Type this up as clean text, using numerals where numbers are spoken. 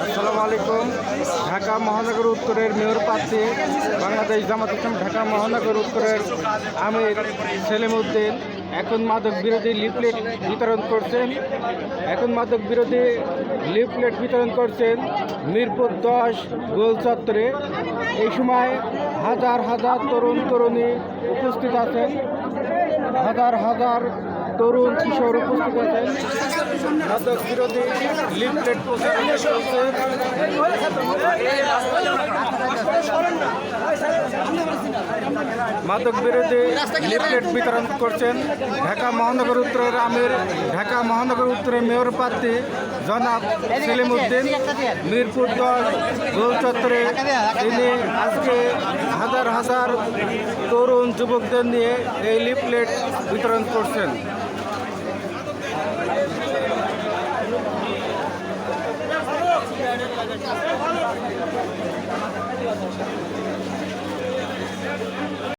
আসসালামু আলাইকুম। ঢাকা মহানগর উত্তরের মেয়র প্রার্থী বাংলাদেশ জামাত ইসলাম ঢাকা মহানগর উত্তরের আমির সেলিম উদ্দিন এখন মাদক বিরোধী লিফলেট বিতরণ করছেন মিরপুর 10 গোল চত্বরে। এই সময় হাজার হাজার তরুণ তরুণী উপস্থিত আছেন, হাজার হাজার তরুণ কিশোর উপস্থিত আছেন। মাদক বিরোধী লিফলেট প্রচারণা চলছে। মাদক বিরোধী লিফলেট বিতরণ করছেন ঢাকা মহানগর উত্তরের আমির, ঢাকা মহানগর উত্তরের মেয়র প্রার্থী জনাব সেলিম উদ্দিন মিরপুর 10 গোল চত্বরে। তিনি আজকে হাজার হাজার তরুণ যুবকদের নিয়ে এই লিফলেট বিতরণ করছেন।